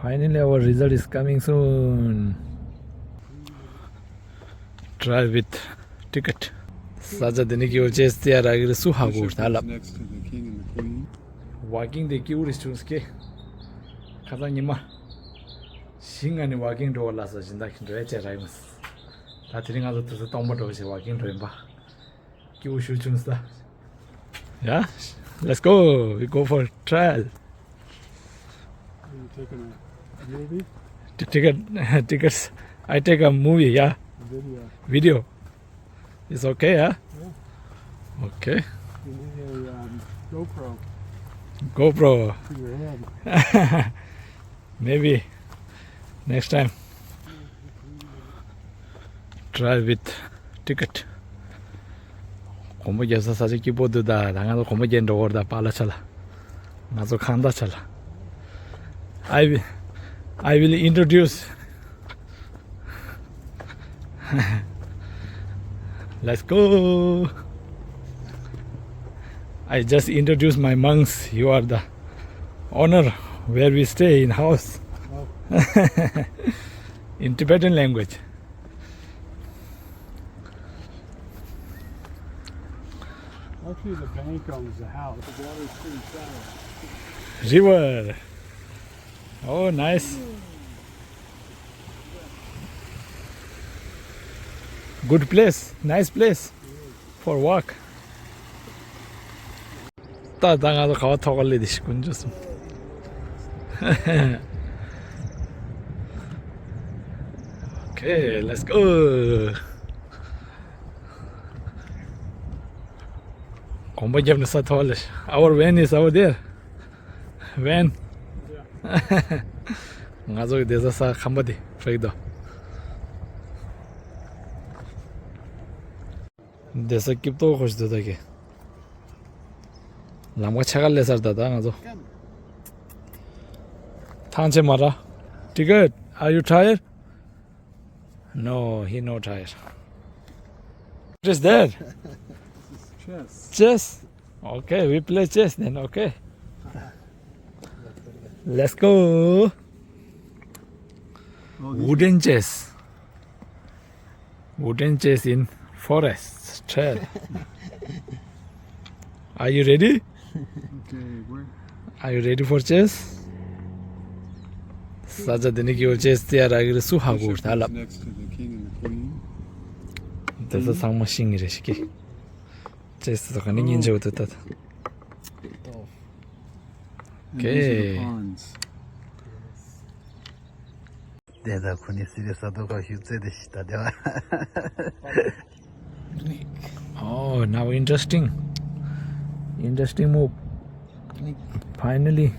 Finally, our result is coming soon. Drive with ticket. 사자 되는 게 어제 스티아라기를 수하고 달라. Next to the king and the queen. Walking the queue is to 가장님아 시간이 walking 도 올라서 진다 근데 제라이면서 다 들이가서 또 tombo도 이제 walking 도 봐. queue 슈준스다. Yeah, let's go. We go for trial. Are you taking a movie? Tickets. I take a movie. Yeah, video. It's okay. Yeah. Okay. You need a GoPro GoPro. to your head. Maybe next time. Drive with ticket. 공부해서 사실 키보드다 나가서 공부하는 거다 빨라쳐라. 나도 간다 쳐라. I will introduce. Let's go. I just introduced my monks. You are the owner where we stay in house. Oh. In Tibetan language. Actually, the bank owns the house. The water's pretty shallow. River. Oh, nice. Good place. Nice place for walk. 따당아도 가와 터갈리디 시군 좋습. Okay, let's go. 공부 좀 해서 터갈리. Our van is over there. Van. 가족이 돼서 사 한마디 저기도. 돼서 깁도 고시도 되게. 남과 차갈 내살다다 가서. 탄체 마라. Ticket. Are you tired? No, he not tired. What is that? Chess. Chess. Okay, we play chess then. Okay. Let's go. Wooden chess. Wooden chess in forest trail. Are you ready? Okay, where? Are you ready for chess? 사자 되는 게 chess 때라기를 수하고 달라. Next to the king and the queen. 그래서 상마 싱이래 시키. chess도 가는 인제고 됐다. And these are the Okay. pawns. 대다 군이 시리사도가 휴제되시다 대와. Oh, now interesting. Interesting move. Finally.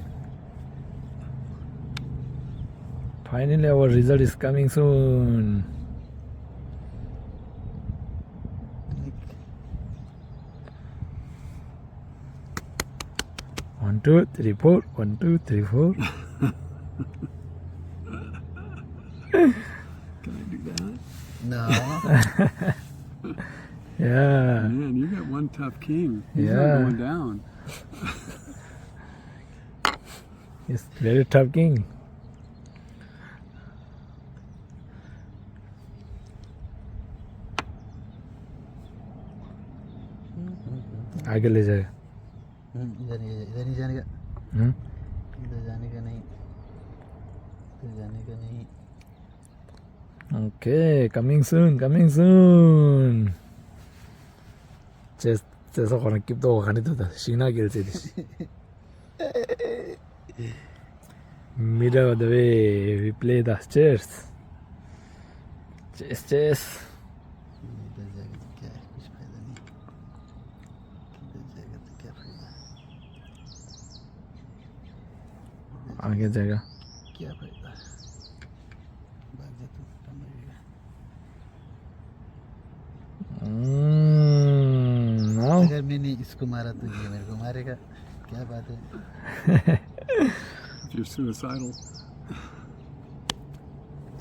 Finally our result is coming soon. One, two, three, four. 1, 2, 3, 4. Can I do that? No. Yeah. Man, you got one tough king. He's Yeah. not going down. It's very tough king. आगे ले जाएगा. इधर नहीं जाने का. इधर जाने का नहीं. इधर जाने का नहीं. Okay, coming soon, coming soon. Just gonna keep the one to the Shina guilty. Middle of the way, we play the chess. Chess. इधर जाएगा तो क्या है? कुछ फायदा नहीं. इधर जाएगा तो क्या फायदा? आगे जाएगा. क्या फायदा? भाग जा तू. कम लगेगा. Now. अगर मैंने इसको मारा तो ये मेरे को मारेगा. क्या बात है? If you're suicidal.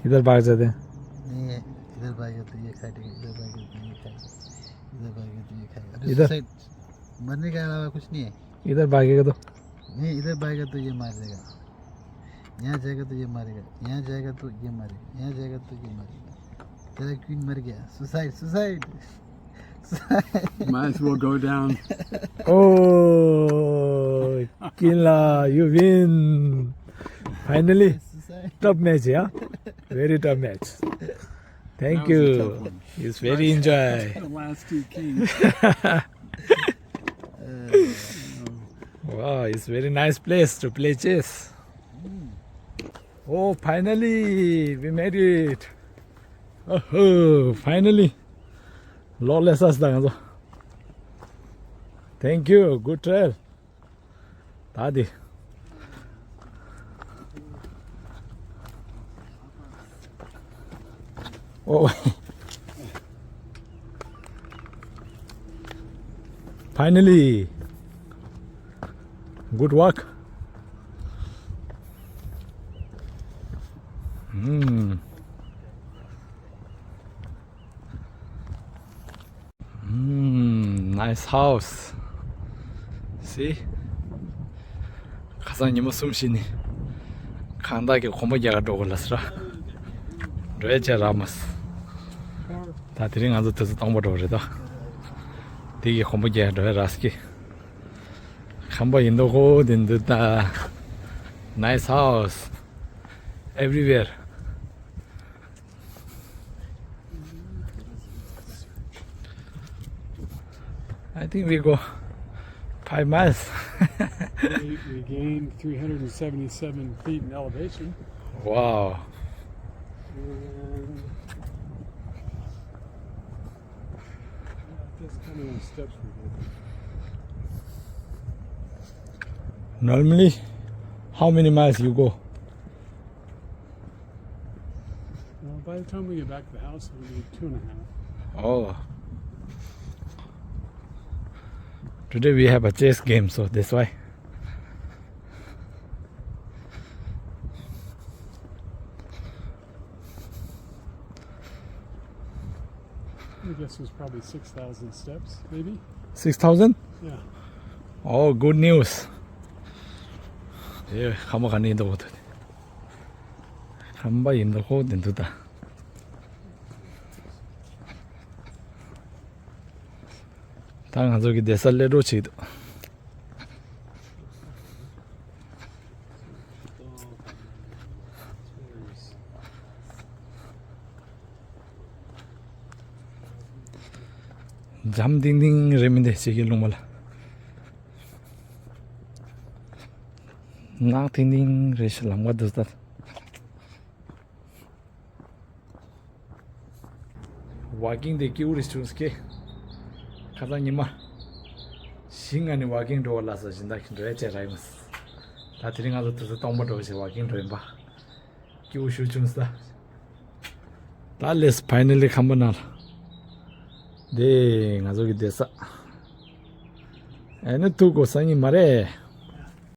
इधर भाग जाते हैं. नहीं है. इधर भागेगा तो ये खाएगा. इधर भागेगा तो ये खाएगा. इधर भागेगा तो ये खाएगा. अरे इधर? सुसाइड मरने के अलावा कुछ नहीं है. इधर भागेगा तो नहीं इधर भागेगा तो ये मार देगा. यहाँ जाएगा तो ये मारेगा, यहाँ जाएगा तो ये मारेगा, यहाँ जाएगा तो ये मारेगा. तेरा क्वीन मर गया. Suicide suicide. Might as well go down. Oh, Killa, you win. Finally, Suicide. tough match, yeah? Very tough match. Thank That was a you. tough one. It's very enjoy. The last two kings. Wow, it's very nice place to play chess. Oh, finally, we made it. Oh, finally. Lawless as the Thank you. Good trail. Tadi. Oh. Finally. Good work. Nice house. See? 가서 니모 숨쉬니. 간다게 고모기가 도글라스라. 레제 라마스. 다 드링 아주 뜻 땅보다 그래도. 되게 고모기가 도라스키. 한번 인도고 된다. Nice house. Everywhere. I think we go 5 miles. We gained 377 feet in elevation. Wow. And that's kind of the steps we did. Normally, how many miles you go? Well, by the time we get back to the house, it'll be 2.5. Oh. Today we have a chess game, so that's why. I guess it was probably 6,000 steps, maybe. 6,000? Yeah. Oh, good news. 예, 감옥 안에 있는 것도. 한바 있는 거 된다. 당 저기 내살레로 치도. 잠딩딩 레민데 시길롱 말라. 나 딩딩 레슬람 가드다. Walking the cute students ke kada nima singani walking do la sa jinda kin re che rai mas ta tringa do to tomba do se walking do ba cute students da let's finally come na de ngazo gi desa ene tu go sangi mare